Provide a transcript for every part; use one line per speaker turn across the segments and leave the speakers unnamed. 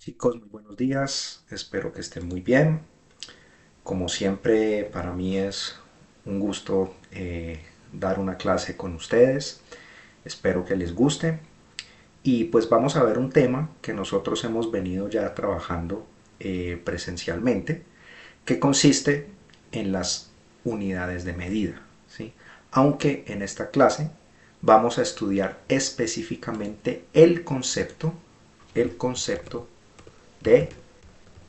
Chicos, muy buenos días, espero que estén muy bien. Como siempre, para mí es un gusto dar una clase con ustedes, espero que les guste. Y pues vamos a ver un tema que nosotros hemos venido ya trabajando presencialmente, que consiste en las unidades de medida, ¿sí? Aunque en esta clase vamos a estudiar específicamente el concepto de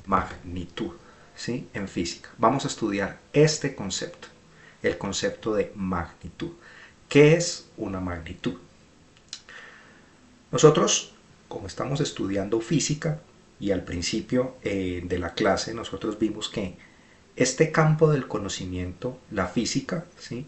magnitud, ¿sí? En física. Vamos a estudiar este concepto, el concepto de magnitud. ¿Qué es una magnitud? Nosotros, como estamos estudiando física, y al principio de la clase nosotros vimos que este campo del conocimiento, la física, ¿sí?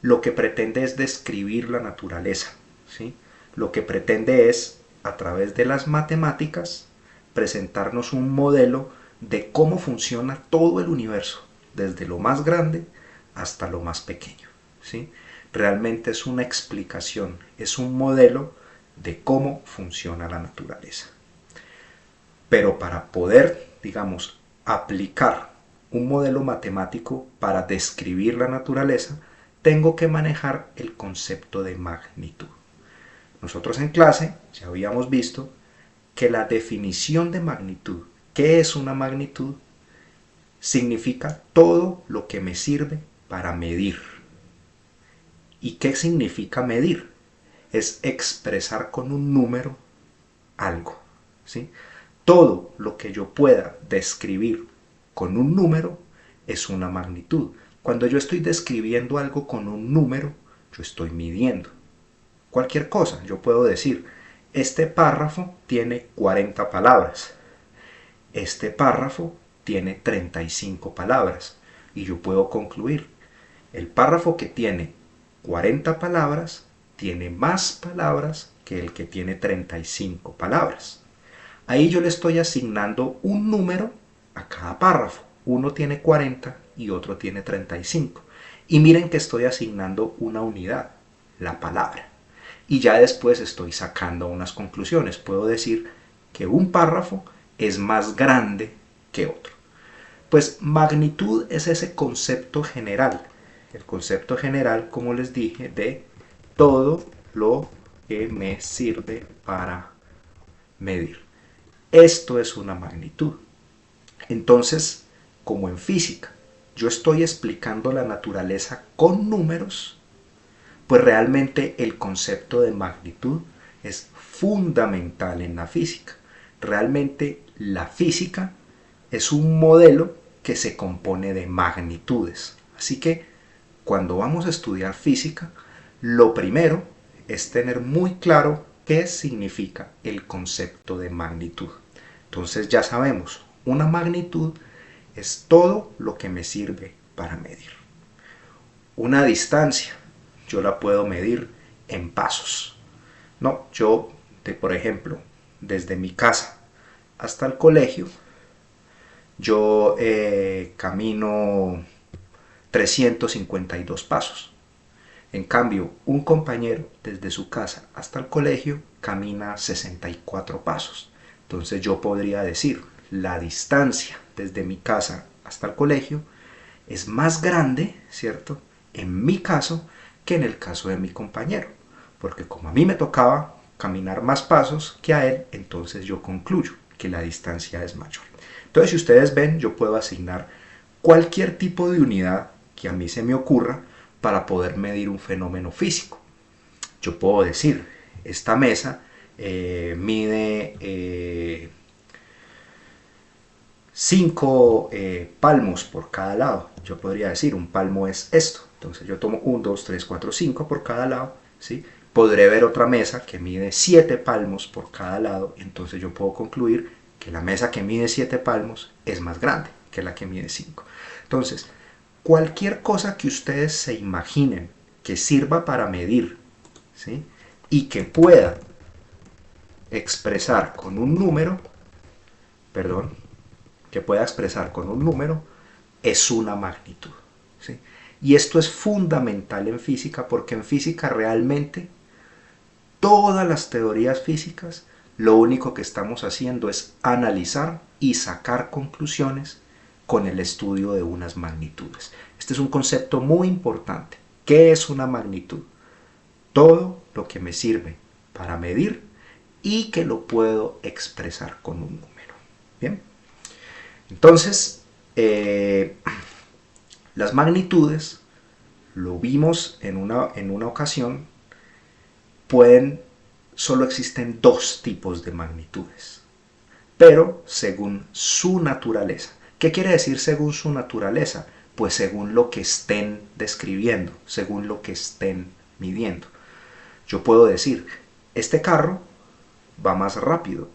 Lo que pretende es describir la naturaleza, ¿sí? Lo que pretende es, a través de las matemáticas, presentarnos un modelo de cómo funciona todo el universo, desde lo más grande hasta lo más pequeño, ¿sí? Realmente es una explicación, es un modelo de cómo funciona la naturaleza. Pero para poder, digamos, aplicar un modelo matemático para describir la naturaleza, tengo que manejar el concepto de magnitud. Nosotros en clase ya habíamos visto que la definición de magnitud, ¿qué es una magnitud? Significa todo lo que me sirve para medir. ¿Y qué significa medir? Es expresar con un número algo, ¿sí? Todo lo que yo pueda describir con un número es una magnitud. Cuando yo estoy describiendo algo con un número, yo estoy midiendo. Cualquier cosa, yo puedo decir, este párrafo tiene 40 palabras, este párrafo tiene 35 palabras, y yo puedo concluir, el párrafo que tiene 40 palabras tiene más palabras que el que tiene 35 palabras. Ahí yo le estoy asignando un número a cada párrafo. Uno tiene 40 y otro tiene 35. Y miren que estoy asignando una unidad, la palabra. Y ya después estoy sacando unas conclusiones. Puedo decir que un párrafo es más grande que otro. Pues magnitud es ese concepto general. El concepto general, como les dije, de todo lo que me sirve para medir. Esto es una magnitud. Entonces, como en física, yo estoy explicando la naturaleza con números, pues realmente el concepto de magnitud es fundamental en la física. Realmente la física es un modelo que se compone de magnitudes. Así que cuando vamos a estudiar física, lo primero es tener muy claro qué significa el concepto de magnitud. Entonces ya sabemos, una magnitud es todo lo que me sirve para medir. Una distancia, yo la puedo medir en pasos. No, yo, por ejemplo, desde mi casa hasta el colegio, yo camino 352 pasos. En cambio, un compañero desde su casa hasta el colegio camina 64 pasos. Entonces yo podría decir, la distancia desde mi casa hasta el colegio es más grande, ¿cierto? En mi caso que en el caso de mi compañero. Porque como a mí me tocaba caminar más pasos que a él, entonces yo concluyo que la distancia es mayor. Entonces, si ustedes ven, yo puedo asignar cualquier tipo de unidad que a mí se me ocurra para poder medir un fenómeno físico. Yo puedo decir, esta mesa mide 5 palmos por cada lado. Yo podría decir, un palmo es esto. Entonces yo tomo 1, 2, 3, 4, 5 por cada lado, ¿sí? Podré ver otra mesa que mide 7 palmos por cada lado. Entonces yo puedo concluir que la mesa que mide 7 palmos es más grande que la que mide 5. Entonces, cualquier cosa que ustedes se imaginen que sirva para medir, ¿sí? Y que pueda expresar con un número, perdón, que pueda expresar con un número, es una magnitud, ¿sí? Y esto es fundamental en física porque en física realmente todas las teorías físicas lo único que estamos haciendo es analizar y sacar conclusiones con el estudio de unas magnitudes. Este es un concepto muy importante. ¿Qué es una magnitud? Todo lo que me sirve para medir y que lo puedo expresar con un número. Bien, entonces las magnitudes, lo vimos en una ocasión, solo existen dos tipos de magnitudes, pero según su naturaleza. ¿Qué quiere decir según su naturaleza? Pues según lo que estén describiendo, según lo que estén midiendo. Yo puedo decir, este carro va más rápido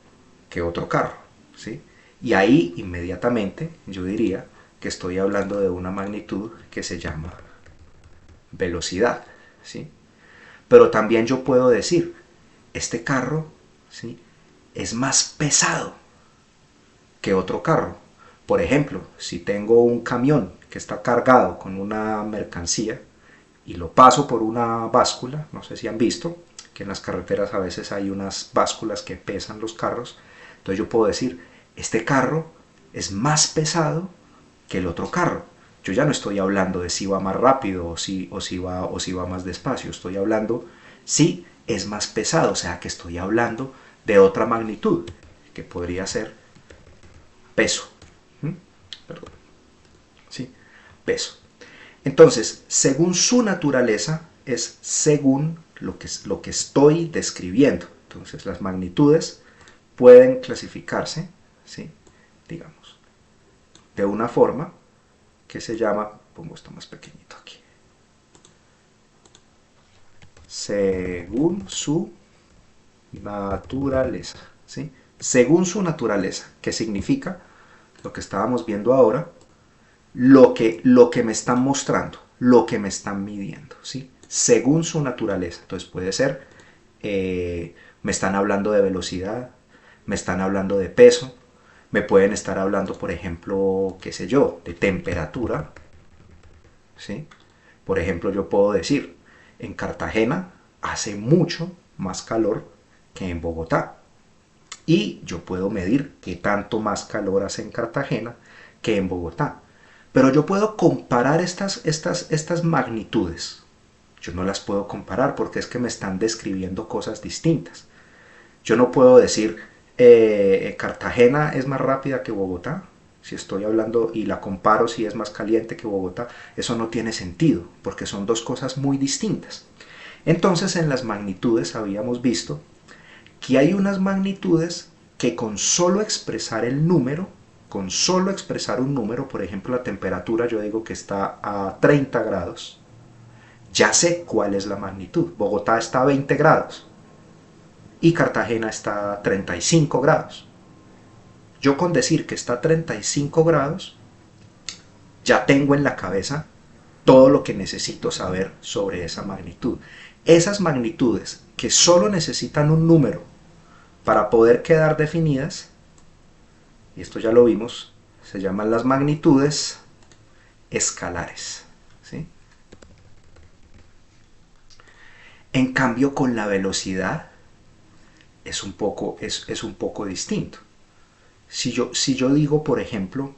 que otro carro, ¿sí? Y ahí inmediatamente yo diría que estoy hablando de una magnitud que se llama velocidad, ¿sí? Pero también yo puedo decir, este carro, ¿sí?, es más pesado que otro carro. Por ejemplo, si tengo un camión que está cargado con una mercancía y lo paso por una báscula, no sé si han visto que en las carreteras a veces hay unas básculas que pesan los carros, entonces yo puedo decir, este carro es más pesado que el otro carro. Yo ya no estoy hablando de si va más rápido o si va más despacio, estoy hablando si es más pesado, o sea que estoy hablando de otra magnitud, que podría ser peso. Perdón. ¿Sí? Peso. Entonces, según su naturaleza, es según lo que estoy describiendo. Entonces, las magnitudes pueden clasificarse, ¿sí?, digamos, de una forma que se llama, pongo esto más pequeñito aquí, según su naturaleza, ¿sí? Según su naturaleza, ¿qué significa? Lo que estábamos viendo ahora, lo que me están mostrando, lo que me están midiendo, ¿sí? Según su naturaleza. Entonces puede ser, me están hablando de velocidad, me están hablando de peso, me pueden estar hablando, por ejemplo, qué sé yo, de temperatura, ¿sí? Por ejemplo, yo puedo decir, en Cartagena hace mucho más calor que en Bogotá. Y yo puedo medir qué tanto más calor hace en Cartagena que en Bogotá. Pero yo puedo comparar estas magnitudes. Yo no las puedo comparar porque es que me están describiendo cosas distintas. Yo no puedo decir, Cartagena es más rápida que Bogotá, si estoy hablando y la comparo si es más caliente que Bogotá. Eso no tiene sentido porque son dos cosas muy distintas. Entonces en las magnitudes habíamos visto que hay unas magnitudes que con solo expresar el número, con solo expresar un número, por ejemplo la temperatura, yo digo que está a 30 grados, ya sé cuál es la magnitud. Bogotá está a 20 grados y Cartagena está a 35 grados. Yo con decir que está a 35 grados, ya tengo en la cabeza todo lo que necesito saber sobre esa magnitud. Esas magnitudes que solo necesitan un número para poder quedar definidas, y esto ya lo vimos, se llaman las magnitudes escalares, ¿sí? En cambio, con la velocidad es un poco distinto. Si yo digo, por ejemplo,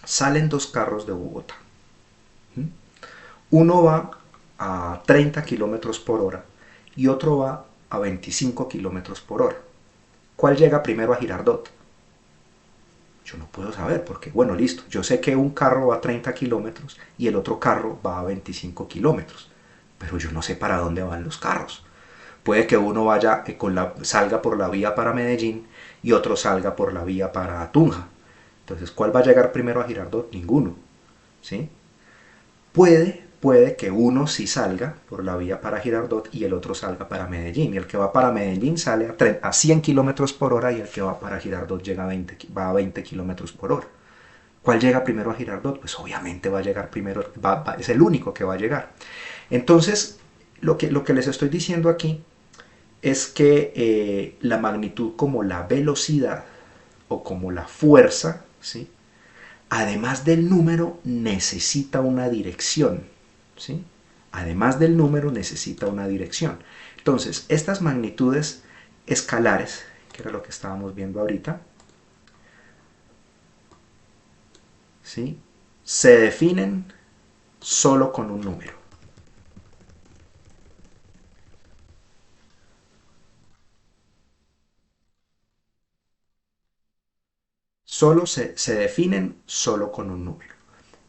salen dos carros de Bogotá, uno va a 30 kilómetros por hora y otro va a 25 kilómetros por hora. ¿Cuál llega primero a Girardot? Yo no puedo saber porque, bueno, listo, yo sé que un carro va a 30 kilómetros y el otro carro va a 25 kilómetros, pero yo no sé para dónde van los carros. Puede que uno vaya salga por la vía para Medellín y otro salga por la vía para Tunja. Entonces, ¿cuál va a llegar primero a Girardot? Ninguno, ¿sí? Puede que uno sí salga por la vía para Girardot y el otro salga para Medellín. Y el que va para Medellín sale a 100 kilómetros por hora y el que va para Girardot va a 20 kilómetros por hora. ¿Cuál llega primero a Girardot? Pues obviamente va a llegar primero, es el único que va a llegar. Entonces, lo que les estoy diciendo aquí es que la magnitud como la velocidad o como la fuerza, ¿sí?, además del número necesita una dirección, ¿sí? Además del número necesita una dirección. Entonces, estas magnitudes escalares, que era lo que estábamos viendo ahorita, ¿sí? Se definen solo con un número. Se definen solo con un número.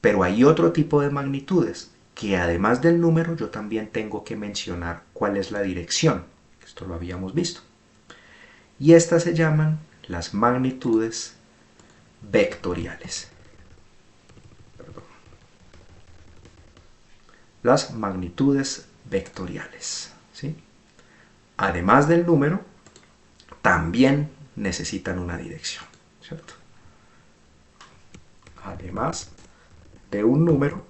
Pero hay otro tipo de magnitudes que además del número yo también tengo que mencionar cuál es la dirección. Esto lo habíamos visto. Y estas se llaman las magnitudes vectoriales. Las magnitudes vectoriales. ¿Sí? Además del número, también necesitan una dirección. ¿Cierto? Además de un número,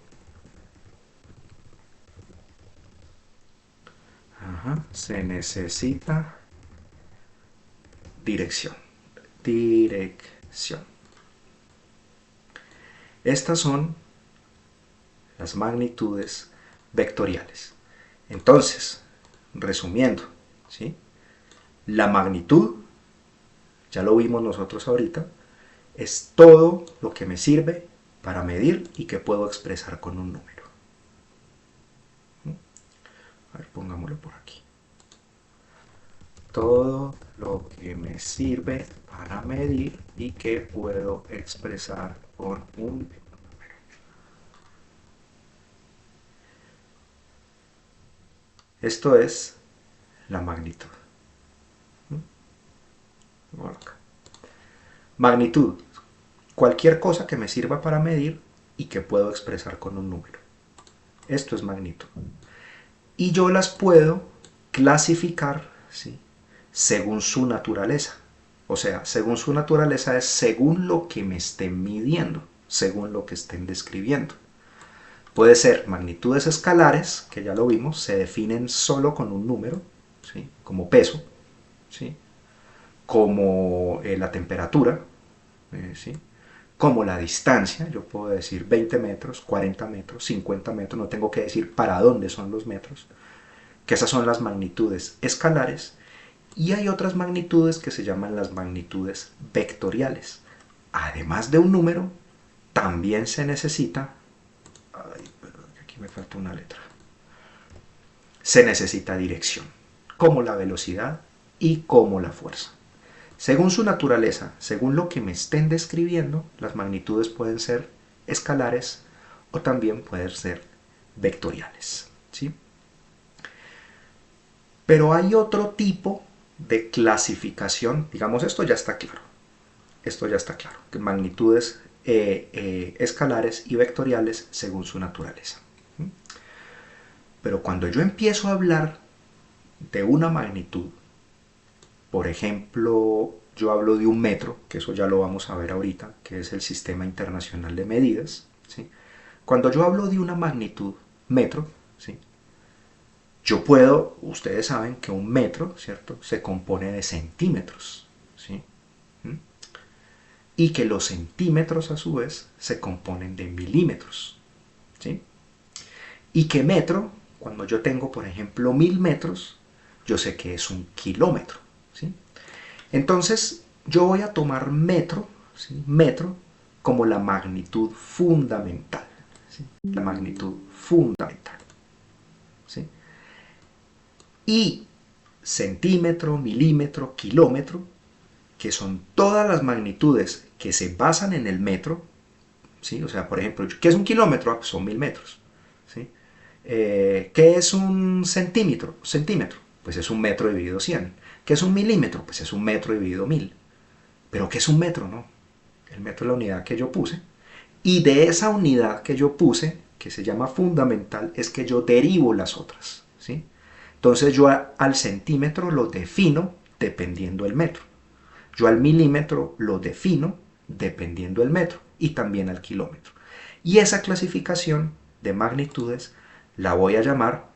se necesita dirección. Dirección. Estas son las magnitudes vectoriales. Entonces, resumiendo, ¿sí? La magnitud, ya lo vimos nosotros ahorita, es todo lo que me sirve para medir y que puedo expresar con un número. A ver, pongámoslo por aquí. Todo lo que me sirve para medir y que puedo expresar con un número. Esto es la magnitud. Magnitud, cualquier cosa que me sirva para medir y que puedo expresar con un número. Esto es magnitud. Y yo las puedo clasificar, ¿sí? Según su naturaleza. O sea, según su naturaleza es según lo que me estén midiendo, según lo que estén describiendo. Puede ser magnitudes escalares, que ya lo vimos, se definen solo con un número, ¿sí? Como peso, ¿sí? Como la temperatura, ¿sí? Como la distancia, yo puedo decir 20 metros, 40 metros, 50 metros, no tengo que decir para dónde son los metros, que esas son las magnitudes escalares, y hay otras magnitudes que se llaman las magnitudes vectoriales. Además de un número, también se necesita, ay, perdón, aquí me falta una letra, se necesita dirección, como la velocidad y como la fuerza. Según su naturaleza, según lo que me estén describiendo, las magnitudes pueden ser escalares o también pueden ser vectoriales. ¿Sí? Pero hay otro tipo de clasificación, digamos, esto ya está claro. Esto ya está claro, que magnitudes escalares y vectoriales según su naturaleza. Pero cuando yo empiezo a hablar de una magnitud, por ejemplo, yo hablo de un metro, que eso ya lo vamos a ver ahorita, que es el Sistema Internacional de Medidas. ¿Sí? Cuando yo hablo de una magnitud, metro, ¿sí? Yo puedo, ustedes saben que un metro, ¿cierto? Se compone de centímetros, ¿sí? ¿Mm? Y que los centímetros a su vez se componen de milímetros, ¿sí? Y que metro, cuando yo tengo, por ejemplo, 1000 metros, yo sé que es un kilómetro, ¿sí? Entonces, yo voy a tomar metro, ¿sí? Metro como la magnitud fundamental, ¿sí? La magnitud fundamental, ¿sí? Y centímetro, milímetro, kilómetro, que son todas las magnitudes que se basan en el metro, ¿sí? O sea, por ejemplo, ¿qué es un kilómetro? Ah, pues son 1000 metros, ¿sí? ¿Qué es un centímetro? Centímetro, pues es un metro dividido 100. ¿Qué es un milímetro? Pues es un metro dividido 1000. ¿Pero qué es un metro? No. El metro es la unidad que yo puse. Y de esa unidad que yo puse, que se llama fundamental, es que yo derivo las otras, ¿sí? Entonces yo al centímetro lo defino dependiendo del metro. Yo al milímetro lo defino dependiendo del metro y también al kilómetro. Y esa clasificación de magnitudes la voy a llamar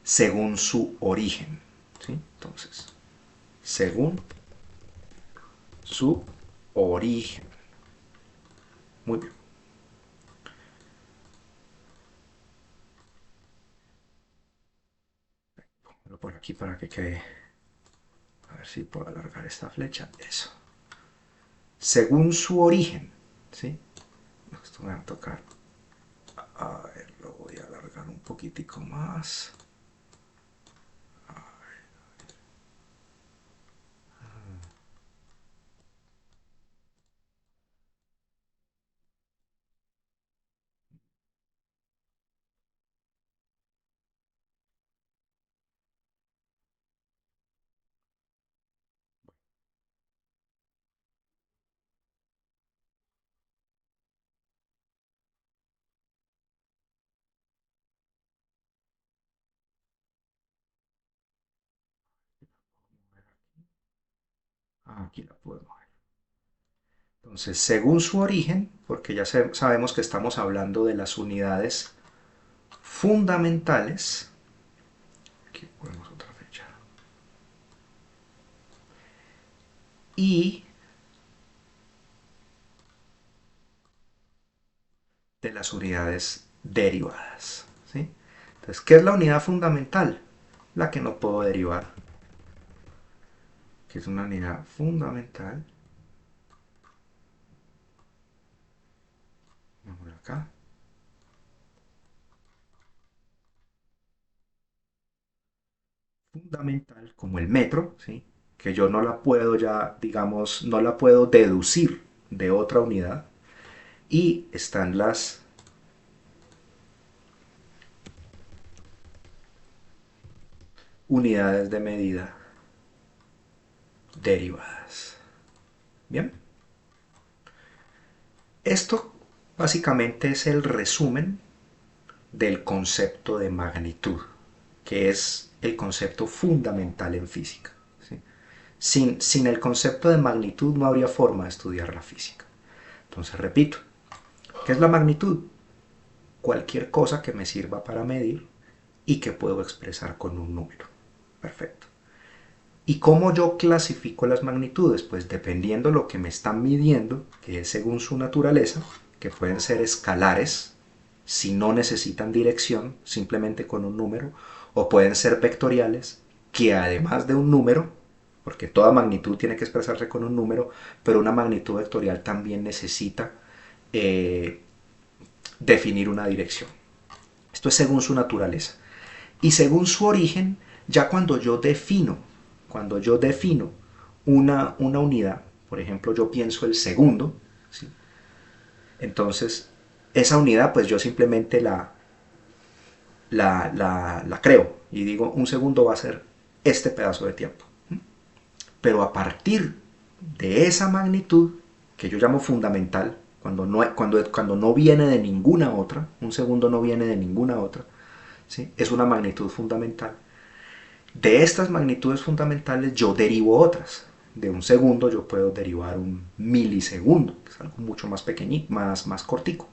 según su origen, ¿sí? Entonces, según su origen. Muy bien. Por aquí para que quede A ver si puedo alargar esta flecha. Eso. Según su origen, ¿sí? Esto me va a tocar. A ver, lo voy a alargar un poquitico más. Aquí la puedo mover. Entonces, según su origen, porque ya sabemos que estamos hablando de las unidades fundamentales, aquí ponemos otra fecha, y de las unidades derivadas. ¿Sí? Entonces, ¿qué es la unidad fundamental? La que no puedo derivar, que es una unidad fundamental. Vamos acá. Fundamental como el metro, ¿sí? Que yo no la puedo ya, digamos, no la puedo deducir de otra unidad. Y están las unidades de medida derivadas. Bien, esto básicamente es el resumen del concepto de magnitud, que es el concepto fundamental en física. ¿Sí? Sin el concepto de magnitud no habría forma de estudiar la física. Entonces, repito, ¿qué es la magnitud? Cualquier cosa que me sirva para medir y que puedo expresar con un número. Perfecto. ¿Y cómo yo clasifico las magnitudes? Pues dependiendo de lo que me están midiendo, que es según su naturaleza, que pueden ser escalares, si no necesitan dirección, simplemente con un número, o pueden ser vectoriales, que además de un número, porque toda magnitud tiene que expresarse con un número, pero una magnitud vectorial también necesita eh, definir una dirección. Esto es según su naturaleza. Y según su origen, ya cuando yo defino una unidad, por ejemplo, yo pienso el segundo, ¿sí? Entonces esa unidad pues yo simplemente la creo y digo un segundo va a ser este pedazo de tiempo. Pero a partir de esa magnitud, que yo llamo fundamental, cuando no viene de ninguna otra, un segundo no viene de ninguna otra, ¿sí? Es una magnitud fundamental. De estas magnitudes fundamentales yo derivo otras. De un segundo yo puedo derivar un milisegundo, que es algo mucho más pequeñito, más cortico.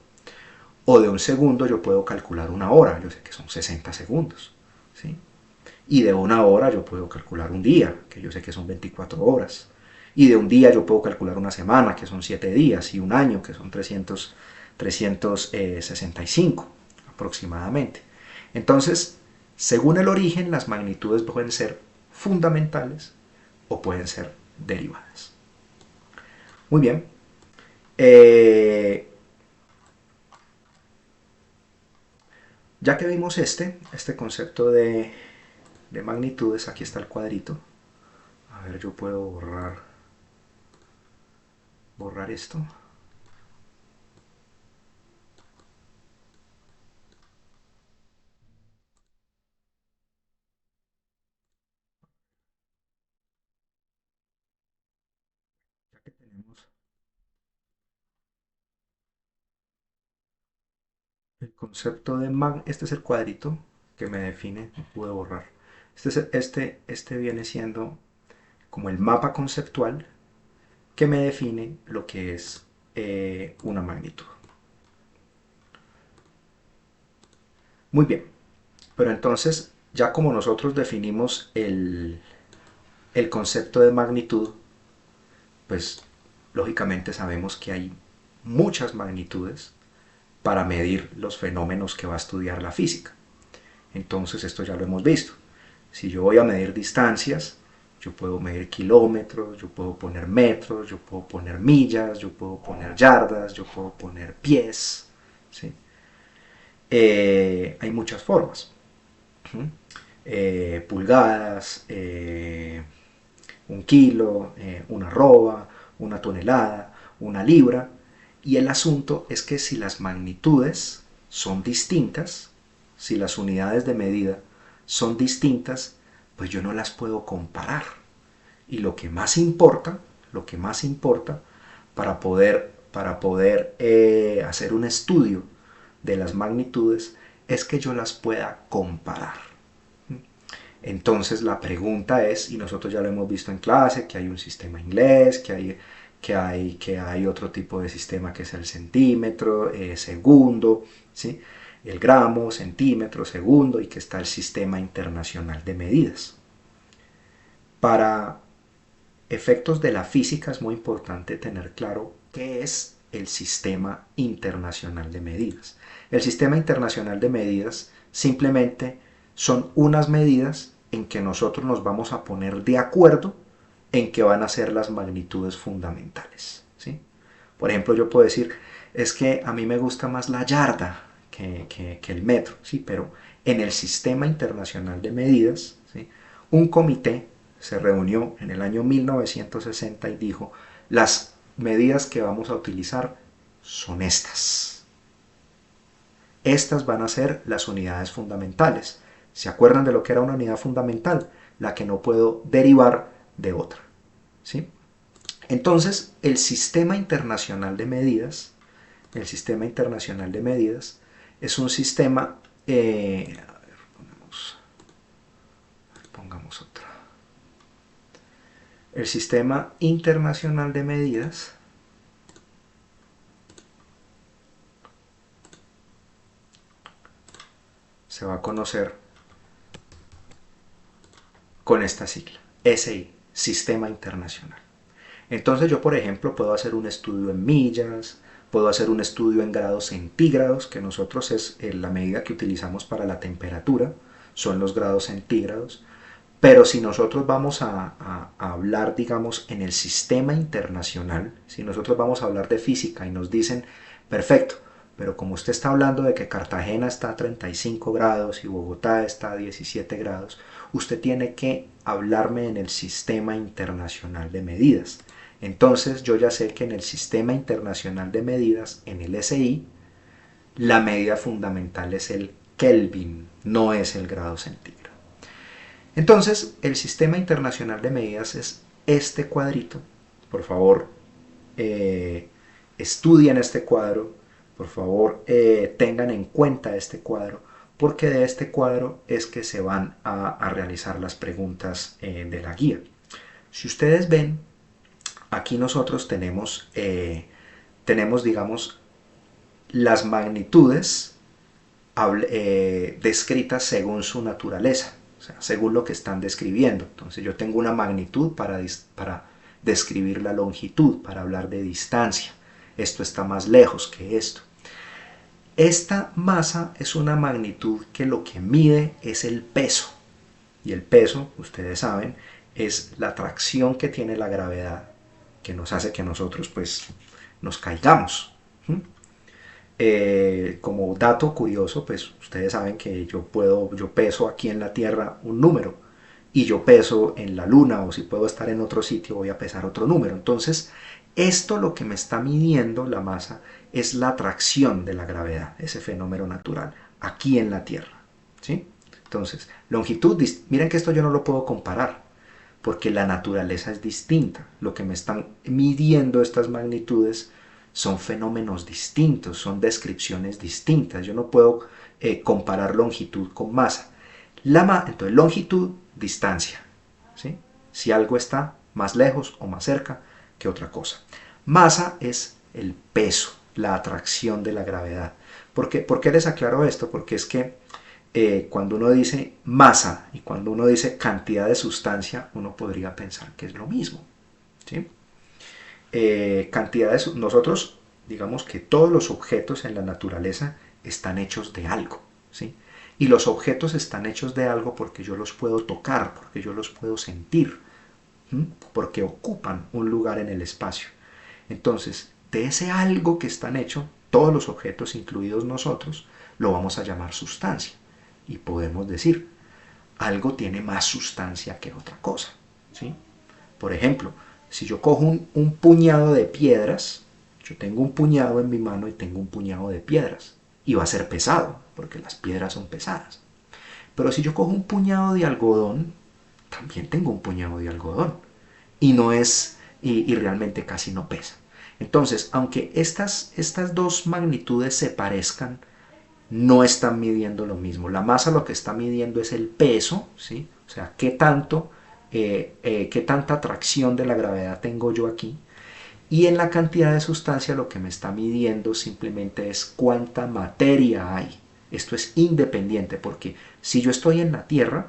O de un segundo yo puedo calcular una hora, yo sé que son 60 segundos. ¿Sí? Y de una hora yo puedo calcular un día, que yo sé que son 24 horas. Y de un día yo puedo calcular una semana, que son 7 días, y un año, que son 365 aproximadamente. Entonces, según el origen, las magnitudes pueden ser fundamentales o pueden ser derivadas. Muy bien. Ya que vimos este concepto de magnitudes, aquí está el cuadrito. A ver, yo puedo borrar esto. Ya que tenemos el concepto de este es el cuadrito que me define, no pude borrar. Este viene siendo como el mapa conceptual que me define lo que es una magnitud. Muy bien, pero entonces ya como nosotros definimos el concepto de magnitud, pues lógicamente sabemos que hay muchas magnitudes para medir los fenómenos que va a estudiar la física. Entonces esto ya lo hemos visto. Si yo voy a medir distancias, yo puedo medir kilómetros, yo puedo poner metros, yo puedo poner millas, yo puedo poner yardas, yo puedo poner pies, ¿sí? Hay muchas formas. Pulgadas, 1 kilo, una arroba, una tonelada, una libra. Y el asunto es que si las magnitudes son distintas, si las unidades de medida son distintas, pues yo no las puedo comparar. Y lo que más importa para poder hacer un estudio de las magnitudes es que yo las pueda comparar. Entonces la pregunta es, y nosotros ya lo hemos visto en clase, que hay un sistema inglés, que hay otro tipo de sistema que es el centímetro, segundo, ¿sí? El gramo, centímetro, segundo, y que está el sistema internacional de medidas. Para efectos de la física es muy importante tener claro qué es el sistema internacional de medidas. El sistema internacional de medidas simplemente son unas medidas en que nosotros nos vamos a poner de acuerdo en que van a ser las magnitudes fundamentales, ¿sí? Por ejemplo, yo puedo decir, es que a mí me gusta más la yarda que el metro, ¿sí? Pero en el sistema internacional de medidas, ¿sí? Un comité se reunió en el año 1960 y dijo, las medidas que vamos a utilizar son estas. Estas van a ser las unidades fundamentales. ¿Se acuerdan de lo que era una unidad fundamental? La que no puedo derivar de otra, ¿sí? Entonces, el sistema internacional de medidas es un sistema, pongamos otra. El sistema internacional de medidas se va a conocer con esta sigla, SI, Sistema Internacional. Entonces yo, por ejemplo, puedo hacer un estudio en millas, puedo hacer un estudio en grados centígrados, que nosotros es la medida que utilizamos para la temperatura, son los grados centígrados. Pero si nosotros vamos a hablar, digamos, en el sistema internacional, si nosotros vamos a hablar de física y nos dicen, perfecto, pero como usted está hablando de que Cartagena está a 35 grados y Bogotá está a 17 grados, usted tiene que hablarme en el sistema internacional de medidas. Entonces yo ya sé que en el sistema internacional de medidas, en el SI, la medida fundamental es el Kelvin, no es el grado centígrado. Entonces, el sistema internacional de medidas es este cuadrito. Por favor, estudien este cuadro. Por favor, tengan en cuenta este cuadro, porque de este cuadro es que se van a realizar las preguntas de la guía. Si ustedes ven, aquí nosotros tenemos, digamos, las magnitudes descritas según su naturaleza. O sea, según lo que están describiendo. Entonces yo tengo una magnitud para describir la longitud, para hablar de distancia. Esto está más lejos que esto. Esta masa es una magnitud que lo que mide es el peso. Y el peso, ustedes saben, es la atracción que tiene la gravedad, que nos hace que nosotros pues nos caigamos. Como dato curioso, pues ustedes saben que yo peso aquí en la Tierra un número y yo peso en la Luna, o si puedo estar en otro sitio voy a pesar otro número. Entonces esto lo que me está midiendo la masa es la atracción de la gravedad, ese fenómeno natural aquí en la Tierra, ¿sí? Entonces longitud, miren que esto yo no lo puedo comparar porque la naturaleza es distinta. Lo que me están midiendo estas magnitudes son fenómenos distintos, son descripciones distintas. Yo no puedo comparar longitud con masa. Entonces, longitud, distancia, ¿sí? Si algo está más lejos o más cerca que otra cosa. Masa es el peso, la atracción de la gravedad. ¿Por qué les aclaro esto? Porque es que cuando uno dice masa y cuando uno dice cantidad de sustancia, uno podría pensar que es lo mismo, ¿sí? Nosotros digamos que todos los objetos en la naturaleza están hechos de algo, ¿sí? Y los objetos están hechos de algo porque yo los puedo tocar, porque yo los puedo sentir, porque ocupan un lugar en el espacio. Entonces, de ese algo que están hechos, todos los objetos, incluidos nosotros, lo vamos a llamar sustancia. Y podemos decir, algo tiene más sustancia que otra cosa, ¿sí? Por ejemplo, si yo cojo un puñado de piedras, yo tengo un puñado en mi mano y tengo un puñado de piedras. Y va a ser pesado, porque las piedras son pesadas. Pero si yo cojo un puñado de algodón, también tengo un puñado de algodón. Y no es, y realmente casi no pesa. Entonces, aunque estas dos magnitudes se parezcan, no están midiendo lo mismo. La masa lo que está midiendo es el peso, ¿sí? O sea, qué tanta atracción de la gravedad tengo yo aquí. Y en la cantidad de sustancia lo que me está midiendo simplemente es cuánta materia hay. Esto es independiente porque si yo estoy en la Tierra,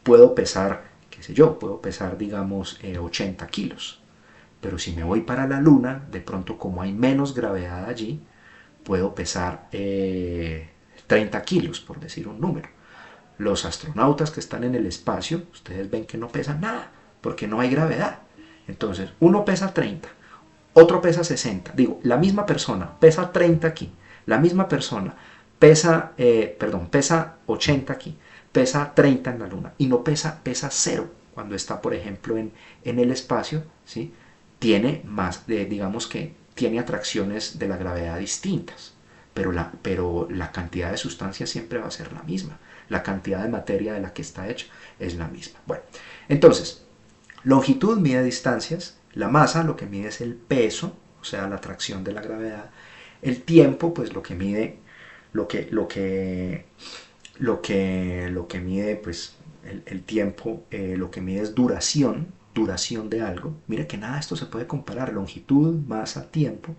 puedo pesar, qué sé yo, puedo pesar digamos 80 kilos. Pero si me voy para la Luna, de pronto como hay menos gravedad allí, puedo pesar 30 kilos, por decir un número. Los astronautas que están en el espacio, ustedes ven que no pesan nada, porque no hay gravedad. Entonces, uno pesa 30, otro pesa 60. Digo, la misma persona pesa 30 aquí, la misma persona pesa 80 aquí, pesa 30 en la Luna y no pesa 0 cuando está, por ejemplo, en el espacio, ¿sí? Tiene más, digamos que tiene atracciones de la gravedad distintas, pero la cantidad de sustancia siempre va a ser la misma, la cantidad de materia de la que está hecha es la misma. Bueno, entonces, longitud mide distancias, la masa lo que mide es el peso, o sea, la atracción de la gravedad, el tiempo, pues lo que mide, lo que mide, pues el tiempo, lo que mide es duración de algo. Mire que nada de esto se puede comparar, longitud, masa, tiempo,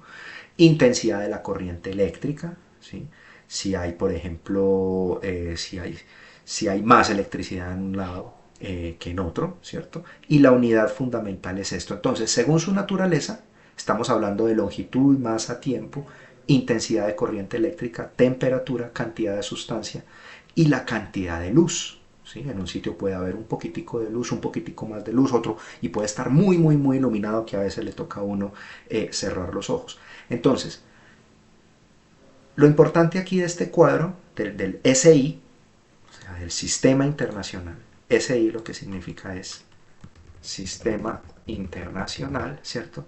intensidad de la corriente eléctrica, ¿sí? Si hay, por ejemplo, si hay más electricidad en un lado que en otro, ¿cierto? Y la unidad fundamental es esto. Entonces, según su naturaleza, estamos hablando de longitud, masa, tiempo, intensidad de corriente eléctrica, temperatura, cantidad de sustancia y la cantidad de luz. ¿Sí? En un sitio puede haber un poquitico de luz, un poquitico más de luz, otro, y puede estar muy, muy, muy iluminado que a veces le toca a uno cerrar los ojos. Entonces, lo importante aquí de este cuadro, del SI, o sea, del Sistema Internacional, SI lo que significa es Sistema Internacional, ¿cierto?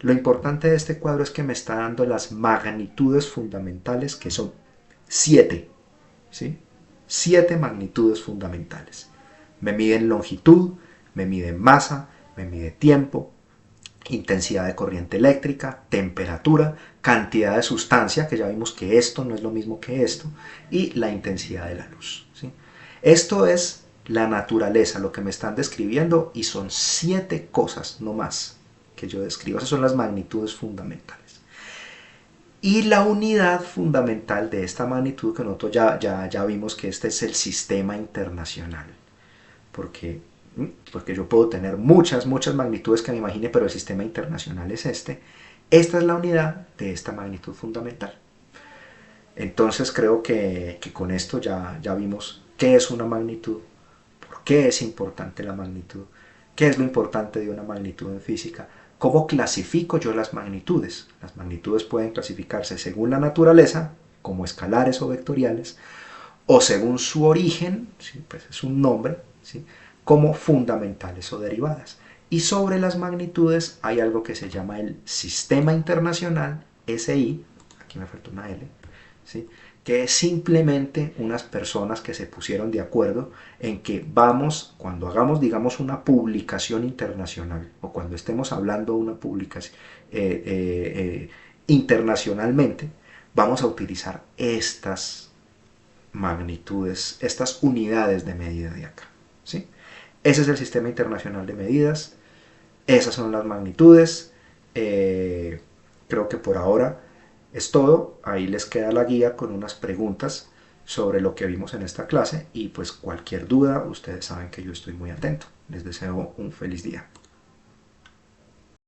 Lo importante de este cuadro es que me está dando las magnitudes fundamentales, que son 7, ¿sí? 7 magnitudes fundamentales. Me miden longitud, me miden masa, me mide tiempo, intensidad de corriente eléctrica, temperatura, cantidad de sustancia, que ya vimos que esto no es lo mismo que esto, y la intensidad de la luz, ¿sí? Esto es la naturaleza, lo que me están describiendo, y son 7 cosas, no más, que yo describo. Esas son las magnitudes fundamentales. Y la unidad fundamental de esta magnitud, que nosotros ya vimos que este es el sistema internacional, porque yo puedo tener muchas magnitudes que me imagine, pero el sistema internacional es este. Esta es la unidad de esta magnitud fundamental. Entonces creo que con esto ya vimos qué es una magnitud, por qué es importante la magnitud, qué es lo importante de una magnitud en física, cómo clasifico yo las magnitudes. Las magnitudes pueden clasificarse según la naturaleza, como escalares o vectoriales, o según su origen, ¿sí? Pues es un nombre, ¿sí? Como fundamentales o derivadas. Y sobre las magnitudes hay algo que se llama el Sistema Internacional, SI, aquí me falta una L, ¿sí? Que es simplemente unas personas que se pusieron de acuerdo en que cuando hagamos, digamos, una publicación internacional, o cuando estemos hablando de una publicación internacionalmente, vamos a utilizar estas magnitudes, estas unidades de medida de acá, ¿sí? Ese es el Sistema Internacional de Medidas, esas son las magnitudes. Creo que por ahora es todo. Ahí les queda la guía con unas preguntas sobre lo que vimos en esta clase, y pues cualquier duda, ustedes saben que yo estoy muy atento. Les deseo un feliz día.